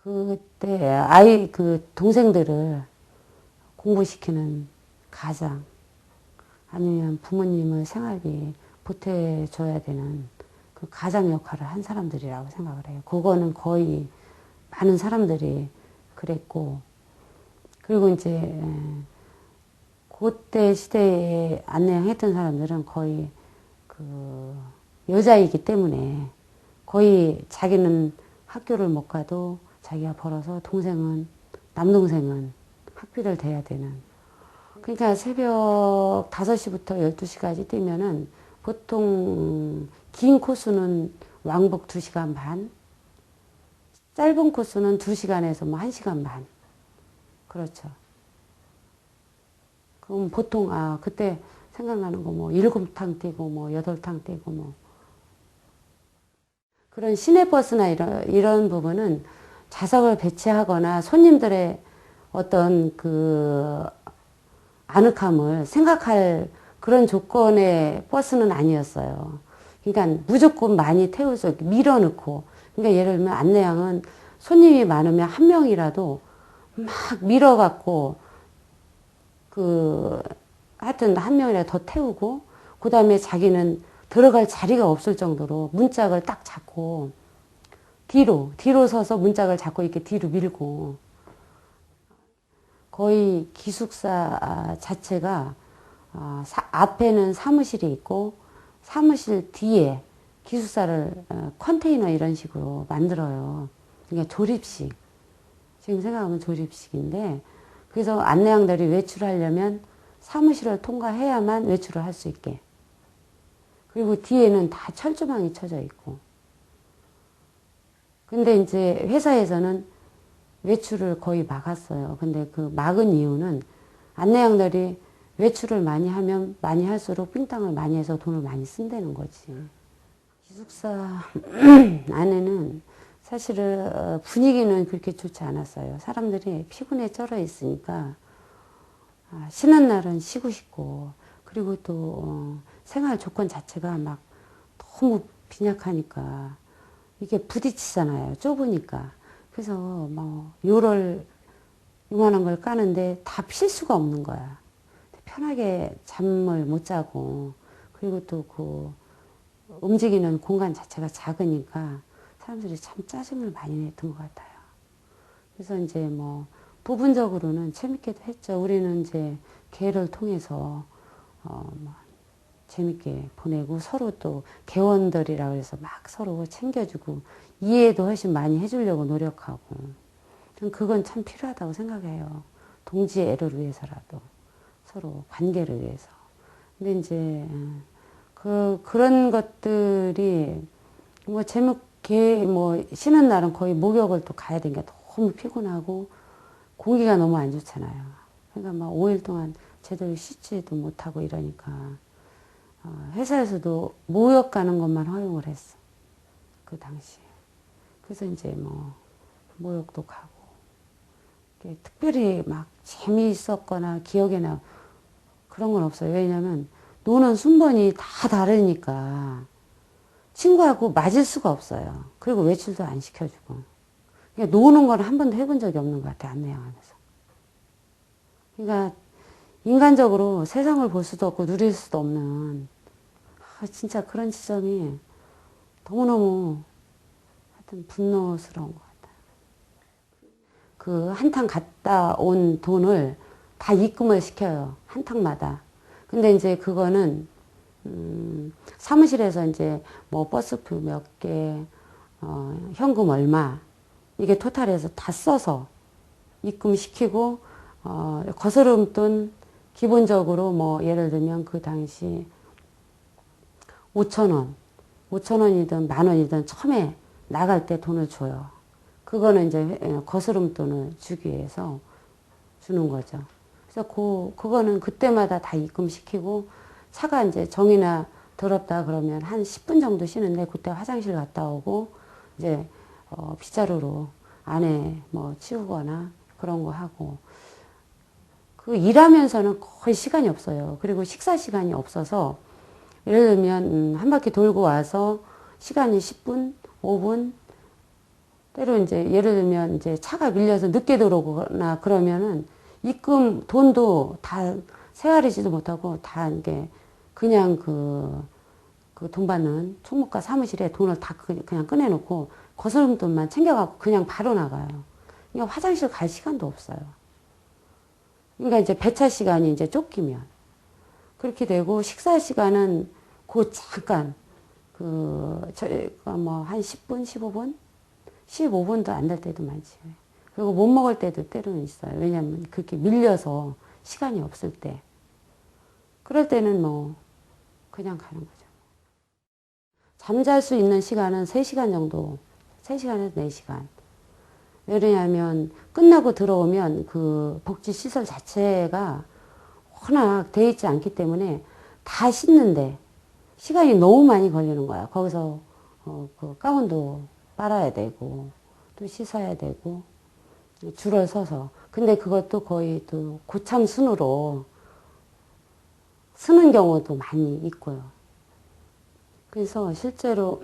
그때 그 동생들을 공부시키는 가장, 아니면 부모님의 생활비 보태줘야 되는 그 가장 역할을 한 사람들이라고 생각을 해요. 그거는 거의 많은 사람들이 그랬고, 그리고 이제 그때 시대에 안내양했던 사람들은 거의 그 여자이기 때문에 거의 자기는 학교를 못 가도 자기가 벌어서 남동생은 학비를 대야 되는. 그러니까 새벽 5시부터 12시까지 뛰면은 보통 긴 코스는 왕복 2시간 반, 짧은 코스는 2시간에서 뭐 1시간 반. 그렇죠. 그럼 보통, 그때 생각나는 거 뭐 7탕 뛰고 뭐 8탕 뛰고 뭐. 그런 시내버스나 이런 부분은 좌석을 배치하거나 손님들의 어떤 그 아늑함을 생각할 그런 조건의 버스는 아니었어요. 그러니까 무조건 많이 태워서 밀어넣고. 그러니까 예를 들면 안내양은 손님이 많으면 한 명이라도 막 밀어갖고 하여튼 한 명이라도 더 태우고, 그 다음에 자기는 들어갈 자리가 없을 정도로 문짝을 딱 잡고 뒤로 서서 문짝을 잡고 이렇게 뒤로 밀고, 거의 기숙사 자체가 앞에는 사무실이 있고 사무실 뒤에 기숙사를 컨테이너 이런 식으로 만들어요. 그러니까 조립식. 지금 생각하면 조립식인데, 그래서 안내양들이 외출하려면 사무실을 통과해야만 외출을 할 수 있게. 그리고 뒤에는 다 철조망이 쳐져 있고. 근데 이제 회사에서는 외출을 거의 막았어요. 근데 그 막은 이유는 안내양들이 외출을 많이 하면 많이 할수록 삥땅을 많이 해서 돈을 많이 쓴다는 거지. 기숙사 안에는 사실은 분위기는 그렇게 좋지 않았어요. 사람들이 피곤에 쩔어 있으니까 쉬는 날은 쉬고 싶고, 그리고 또 생활 조건 자체가 막 너무 빈약하니까 이게 부딪히잖아요. 좁으니까. 그래서 뭐 요만한 걸 까는데 다 필 수가 없는 거야. 편하게 잠을 못 자고, 그리고 또 그 움직이는 공간 자체가 작으니까 사람들이 참 짜증을 많이 냈던 것 같아요. 그래서 이제 뭐 부분적으로는 재밌게도 했죠. 우리는 이제 개를 통해서 뭐 재밌게 보내고, 서로 또 개원들이라고 해서 막 서로 챙겨주고 이해도 훨씬 많이 해주려고 노력하고, 그건 참 필요하다고 생각해요. 동지의 애를 위해서라도, 서로 관계를 위해서. 근데 이제 그런 것들이 뭐 재밌게 뭐 쉬는 날은 거의 목욕을 또 가야 되니까 너무 피곤하고 공기가 너무 안 좋잖아요. 그러니까 막 5일 동안 제대로 쉬지도 못하고 이러니까 회사에서도 목욕 가는 것만 허용을 했어. 그 당시에. 그래서 이제 뭐 목욕도 가고, 특별히 막 재미있었거나 기억에 그런 건 없어요. 왜냐면 노는 순번이 다 다르니까 친구하고 맞을 수가 없어요. 그리고 외출도 안 시켜주고. 그러니까 노는 걸 한 번도 해본 적이 없는 것 같아요. 안내양하면서. 그러니까 인간적으로 세상을 볼 수도 없고 누릴 수도 없는, 진짜 그런 지점이 너무너무 하여튼 분노스러운 것 같아요. 그 한탕 갔다 온 돈을 다 입금을 시켜요. 한 탕마다. 근데 이제 그거는 사무실에서 이제 뭐 버스표 몇 개, 현금 얼마, 이게 토탈해서 다 써서 입금시키고, 거스름돈 기본적으로 뭐 예를 들면 그 당시 5,000원, 5,000원이든 10,000원이든 처음에 나갈 때 돈을 줘요. 그거는 이제 거스름돈을 주기 위해서 주는 거죠. 그래서 그거는 그때마다 다 입금시키고, 차가 이제 정이나 더럽다 그러면 한 10분 정도 쉬는데 그때 화장실 갔다 오고 이제 빗자루로 안에 뭐 치우거나 그런 거 하고, 그 일하면서는 거의 시간이 없어요. 그리고 식사 시간이 없어서 예를 들면 한 바퀴 돌고 와서 시간이 10분, 5분, 때로 이제 예를 들면 이제 차가 밀려서 늦게 들어오거나 그러면은 입금 돈도 다 세활이지도 못하고 다 이게 그냥 그 돈 받는 총무과 사무실에 돈을 다 그냥 꺼내놓고 거스름돈만 챙겨갖고 그냥 바로 나가요. 그러니까 화장실 갈 시간도 없어요. 그러니까 이제 배차 시간이 이제 쫓기면 그렇게 되고 식사 시간은 그 잠깐 저희가 뭐 한 10분, 15분, 15분도 안 될 때도 많지. 그리고 못 먹을 때도 때로는 있어요. 왜냐하면 그렇게 밀려서 시간이 없을 때. 그럴 때는 뭐 그냥 가는 거죠. 잠잘 수 있는 시간은 3시간 정도, 3시간에서 4시간. 왜냐하면 끝나고 들어오면 그 복지시설 자체가 워낙 돼 있지 않기 때문에 다 씻는데 시간이 너무 많이 걸리는 거야. 거기서 그 가운도 빨아야 되고 또 씻어야 되고 줄을 서서. 근데 그것도 거의 또 고참 순으로 쓰는 경우도 많이 있고요. 그래서 실제로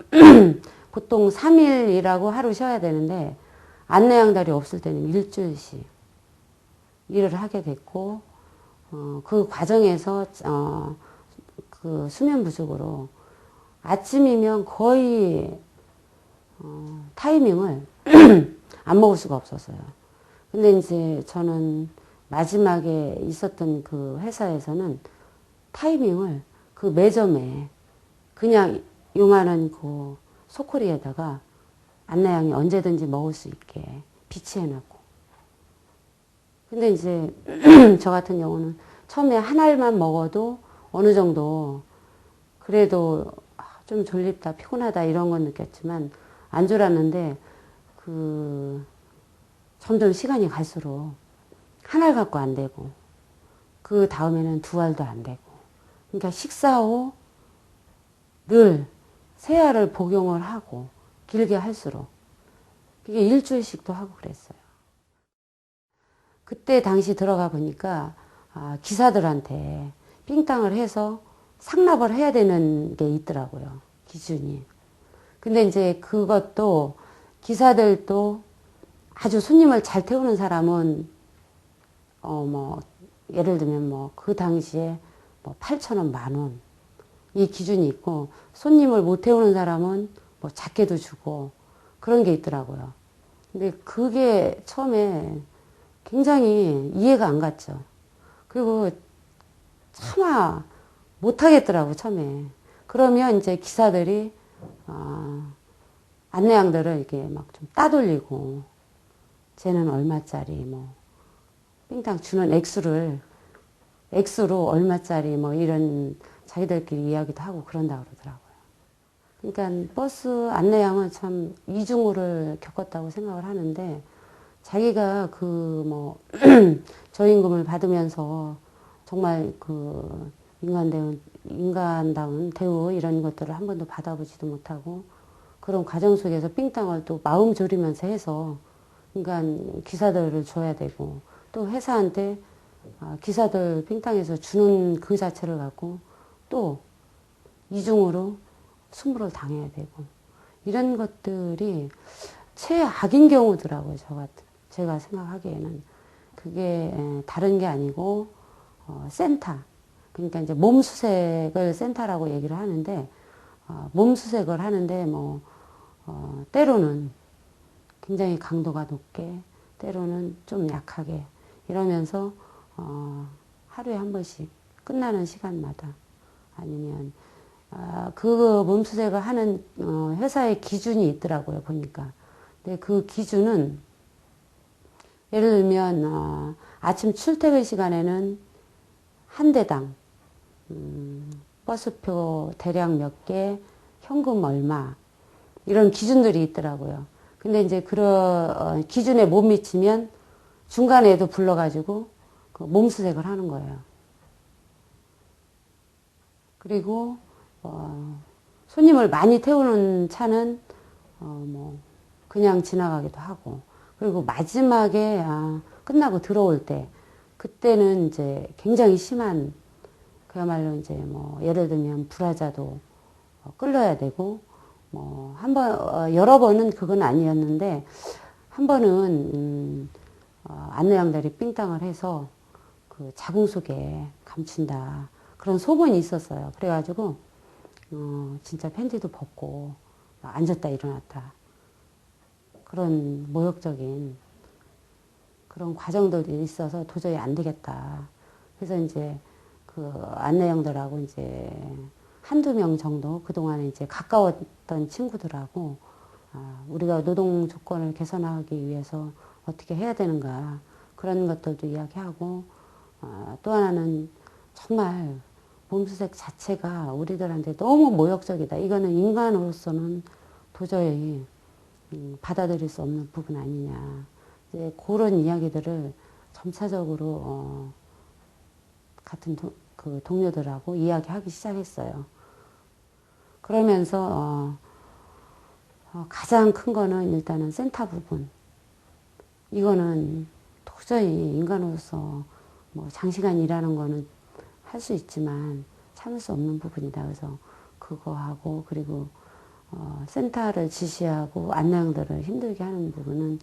보통 3일이라고 하루 쉬어야 되는데 안내양달이 없을 때는 일주일씩 일을 하게 됐고 그 과정에서 그 수면 부족으로 아침이면 거의 타이밍을 안 먹을 수가 없었어요. 근데 이제 저는 마지막에 있었던 그 회사에서는 타이밍을 그 매점에 그냥 요만한 그 소쿠리에다가 안내양이 언제든지 먹을 수 있게 비치해놨고. 근데 이제 저 같은 경우는 처음에 한 알만 먹어도 어느 정도 그래도 좀 졸립다, 피곤하다 이런 건 느꼈지만 안 졸았는데 점점 시간이 갈수록 한 알 갖고 안 되고 그 다음에는 2알도 안 되고 그러니까 식사 후 늘 3알을 복용을 하고 길게 할수록 그게 일주일씩도 하고 그랬어요. 그때 당시 들어가 보니까 기사들한테 삥땅을 해서 상납을 해야 되는 게 있더라고요. 기준이. 근데 이제 그것도 기사들도 아주 손님을 잘 태우는 사람은 예를 들면 그 당시에 8,000원, 10,000원 이 기준이 있고 손님을 못 태우는 사람은 작게도 주고 그런 게 있더라고요. 근데 그게 처음에 굉장히 이해가 안 갔죠. 그리고 차마 못 하겠더라고, 처음에. 그러면 이제 기사들이, 안내양들을 이렇게 막 좀 따돌리고, 쟤는 얼마짜리, 삥땅 주는 액수로 얼마짜리, 이런 자기들끼리 이야기도 하고 그런다 그러더라고요. 그러니까 버스 안내양은 참 이중우를 겪었다고 생각을 하는데, 자기가 저임금을 받으면서 정말 인간다운 대우 이런 것들을 한 번도 받아보지도 못하고 그런 과정 속에서 삥땅을 또 마음 졸이면서 해서 그러니까 기사들을 줘야 되고 또 회사한테 기사들 삥땅에서 주는 그 자체를 갖고 또 이중으로 수모를 당해야 되고 이런 것들이 최악인 경우더라고요. 제가 생각하기에는 그게 다른 게 아니고 센터 그러니까 이제 몸수색을 센터라고 얘기를 하는데 몸수색을 하는데 때로는 굉장히 강도가 높게 때로는 좀 약하게 이러면서 하루에 한 번씩 끝나는 시간마다 아니면 그 몸수색을 하는 회사의 기준이 있더라고요. 보니까. 근데 그 기준은 예를 들면 아침 출퇴근 시간에는 한 대당 버스표 대략 몇 개, 현금 얼마 이런 기준들이 있더라고요. 근데 이제 그런 기준에 못 미치면 중간에도 불러가지고 그 몸수색을 하는 거예요. 그리고 손님을 많이 태우는 차는 그냥 지나가기도 하고 그리고 마지막에 끝나고 들어올 때 그때는 이제 굉장히 심한 그야말로 이제 예를 들면 불화자도 끌러야 되고 뭐, 여러 번은 그건 아니었는데, 한 번은, 안내양들이 삥땅을 해서 그 자궁 속에 감춘다. 그런 소문이 있었어요. 그래가지고, 진짜 팬티도 벗고, 앉았다 일어났다. 그런 모욕적인 그런 과정들이 있어서 도저히 안 되겠다. 그래서 이제 그 안내양들하고 이제 한두 명 정도 그동안에 이제 가까웠던 친구들하고 우리가 노동 조건을 개선하기 위해서 어떻게 해야 되는가 그런 것들도 이야기하고 또 하나는 정말 몸수색 자체가 우리들한테 너무 모욕적이다. 이거는 인간으로서는 도저히 받아들일 수 없는 부분 아니냐. 이제 그런 이야기들을 점차적으로 같은 그 동료들하고 이야기하기 시작했어요. 그러면서 가장 큰 거는 일단은 센터 부분. 이거는 도저히 인간으로서 뭐 장시간 일하는 거는 할 수 있지만 참을 수 없는 부분이다. 그래서 그거 하고 그리고 센터를 지시하고 안내양들을 힘들게 하는 부분은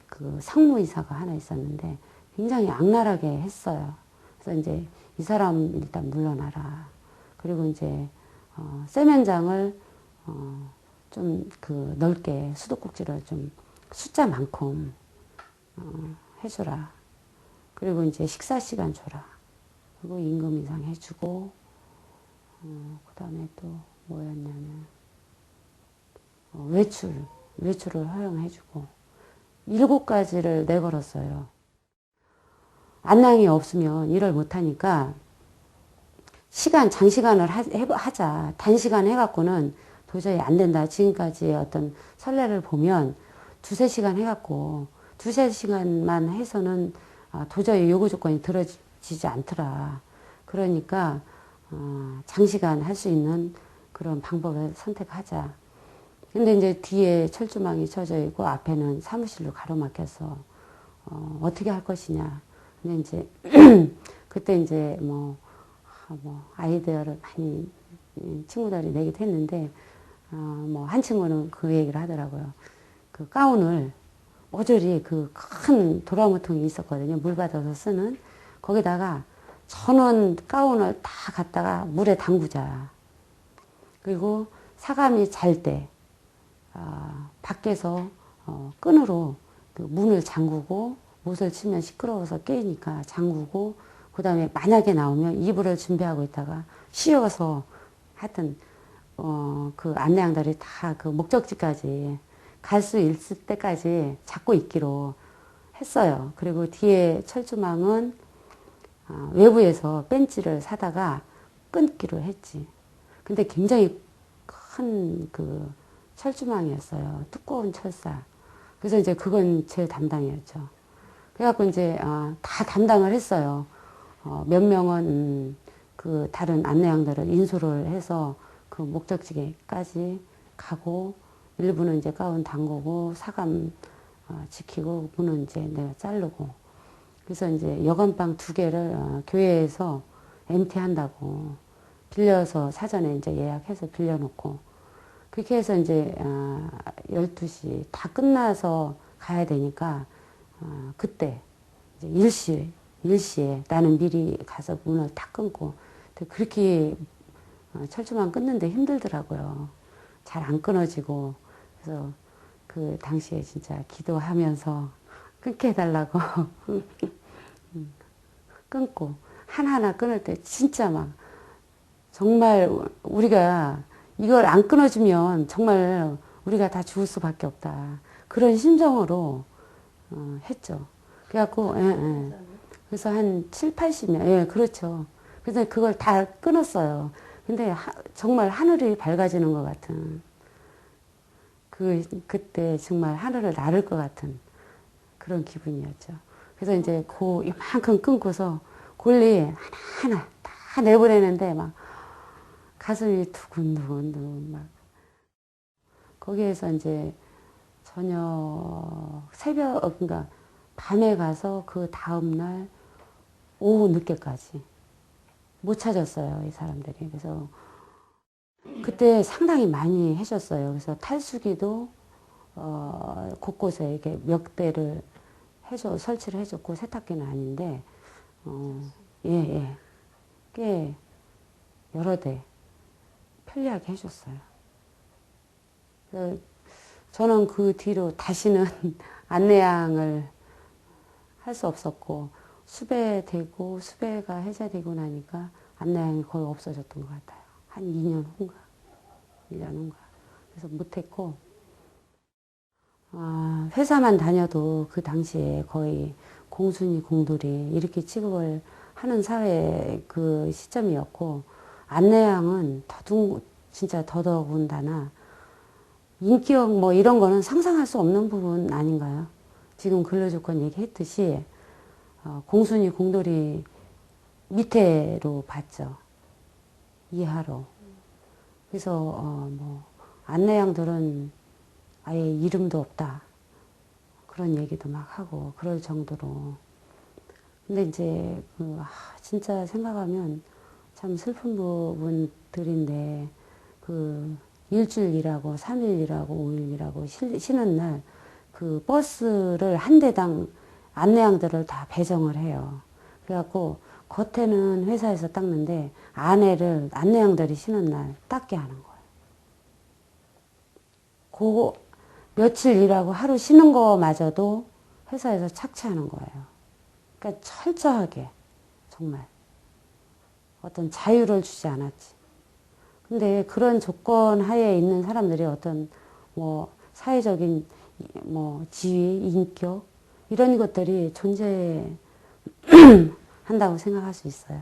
그 상무이사가 하나 있었는데 굉장히 악랄하게 했어요. 그래서 이제 이 사람 일단 물러나라. 그리고 이제 세면장을 좀 그 넓게 수도꼭지를 좀 숫자만큼 해주라. 그리고 이제 식사 시간 줘라. 그리고 임금 인상 해주고 그 다음에 또 뭐였냐면 외출을 허용해주고 7가지를 내걸었어요. 안낭이 없으면 일을 못하니까 장시간을 하자. 단시간 해갖고는 도저히 안 된다. 지금까지의 어떤 선례를 보면 2~3시간 해갖고 2~3시간만 해서는 도저히 요구 조건이 들어지지 않더라. 그러니까 장시간 할 수 있는 그런 방법을 선택하자. 근데 이제 뒤에 철조망이 쳐져 있고 앞에는 사무실로 가로막혀서 어떻게 할 것이냐. 근데 이제 그때 이제 뭐 아이디어를 많이 친구들이 내기도 했는데 뭐 한 친구는 그 얘기를 하더라고요. 그 가운을 모조리 그 큰 도라무통이 있었거든요. 물 받아서 쓰는 거기다가 전원 가운을 다 갖다가 물에 담그자. 그리고 사감이 잘 때 밖에서 끈으로 그 문을 잠그고 못을 치면 시끄러워서 깨니까 잠그고 그 다음에 만약에 나오면 이불을 준비하고 있다가 쉬어서 하여튼 그 안내양들이 다 그 목적지까지 갈 수 있을 때까지 잡고 있기로 했어요. 그리고 뒤에 철조망은 외부에서 벤치를 사다가 끊기로 했지. 근데 굉장히 큰 그 철조망이었어요. 두꺼운 철사. 그래서 이제 그건 제 담당이었죠. 그래갖고 이제 다 담당을 했어요. 몇 명은 그 다른 안내양들을 인수를 해서 그 목적지까지 가고 일부는 이제 가운 담그고 사감 지키고 문은 이제 내가 자르고 그래서 이제 여건방 2개를 교회에서 MT 한다고 빌려서 사전에 이제 예약해서 빌려놓고 그렇게 해서 이제 12시 다 끝나서 가야 되니까 그때 이제 일시에 나는 미리 가서 문을 다 끊고 그렇게 철조망 끊는데 힘들더라고요. 잘 안 끊어지고 그래서 그 당시에 진짜 기도하면서 끊게 해달라고 끊고 하나하나 끊을 때 진짜 막 정말 우리가 이걸 안 끊어주면 정말 우리가 다 죽을 수밖에 없다. 그런 심정으로 했죠. 그래갖고 그래서 한 7~80년 예 그렇죠. 그래서 그걸 다 끊었어요. 근데 정말 하늘이 밝아지는 것 같은 그때 정말 하늘을 나를 것 같은 그런 기분이었죠. 그래서 이제 이만큼 끊고서 골리 하나하나 다 내보내는데 막 가슴이 두근두근 막 거기에서 이제 저녁 그러니까 밤에 가서 그 다음날 오후 늦게까지 못 찾았어요, 이 사람들이. 그래서 그때 상당히 많이 해줬어요. 그래서 탈수기도 곳곳에 이렇게 몇 대를 설치를 해줬고, 세탁기는 아닌데, 예, 예. 꽤 여러 대 편리하게 해줬어요. 그래서 저는 그 뒤로 다시는 안내양을 할 수 없었고, 수배되고, 수배가 해제되고 나니까 안내양이 거의 없어졌던 것 같아요. 한 2년 후인가, 1년 후인가. 그래서 못했고, 회사만 다녀도 그 당시에 거의 공순이 공돌이 이렇게 취급을 하는 사회 그 시점이었고, 안내양은 진짜 더더군다나 인격 뭐 이런 거는 상상할 수 없는 부분 아닌가요? 지금 근로조건 얘기했듯이 공순이 공돌이 밑에로 봤죠. 이하로. 그래서 뭐 안내양들은 아예 이름도 없다. 그런 얘기도 막 하고 그럴 정도로. 근데 이제 진짜 생각하면 참 슬픈 부분들인데 그 일주일 일하고 3일 일하고 5일 일하고 쉬는 날 그 버스를 한 대당 안내양들을 다 배정을 해요. 그래갖고 겉에는 회사에서 닦는데 안내양들이 쉬는 날 닦게 하는 거예요. 며칠 일하고 하루 쉬는 거마저도 회사에서 착취하는 거예요. 그러니까 철저하게 정말 어떤 자유를 주지 않았지. 근데 그런 조건 하에 있는 사람들이 어떤 뭐 사회적인 뭐 지위, 인격 이런 것들이 존재한다고 생각할 수 있어요?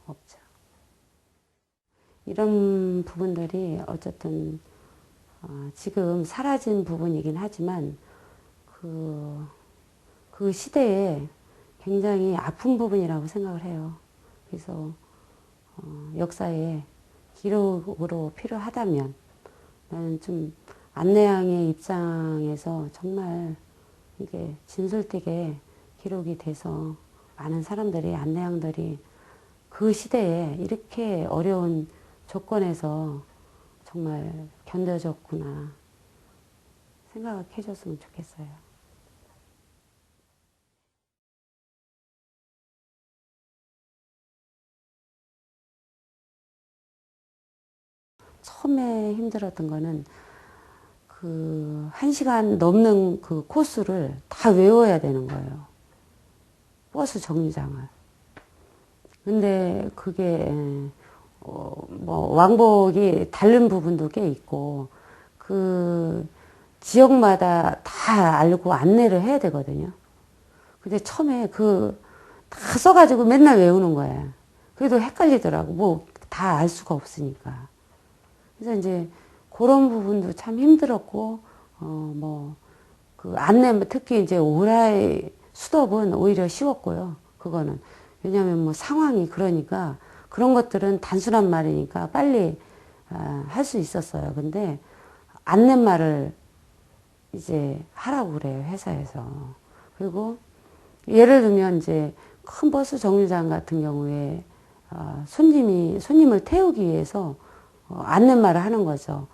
없죠. 이런 부분들이 어쨌든 지금 사라진 부분이긴 하지만 그 시대에 굉장히 아픈 부분이라고 생각을 해요. 그래서 역사에 기록으로 필요하다면 나는 좀 안내양의 입장에서 정말 이게 진솔되게 기록이 돼서 많은 사람들이 안내양들이 그 시대에 이렇게 어려운 조건에서 정말 견뎌졌구나 생각해 줬으면 좋겠어요. 처음에 힘들었던 거는 그 1시간 넘는 그 코스를 다 외워야 되는 거예요. 버스 정류장을. 근데 그게 뭐 왕복이 다른 부분도 꽤 있고 그 지역마다 다 알고 안내를 해야 되거든요. 근데 처음에 다 써가지고 맨날 외우는 거예요. 그래도 헷갈리더라고. 뭐 다 알 수가 없으니까. 그래서 이제 그런 부분도 참 힘들었고, 그 안내, 특히 이제 오라이 수덕은 오히려 쉬웠고요. 그거는. 왜냐하면 뭐 상황이 그러니까 그런 것들은 단순한 말이니까 빨리 할 수 있었어요. 근데 안내말을 이제 하라고 그래요. 회사에서. 그리고 예를 들면 이제 큰 버스 정류장 같은 경우에 손님을 태우기 위해서 안내말을 하는 거죠.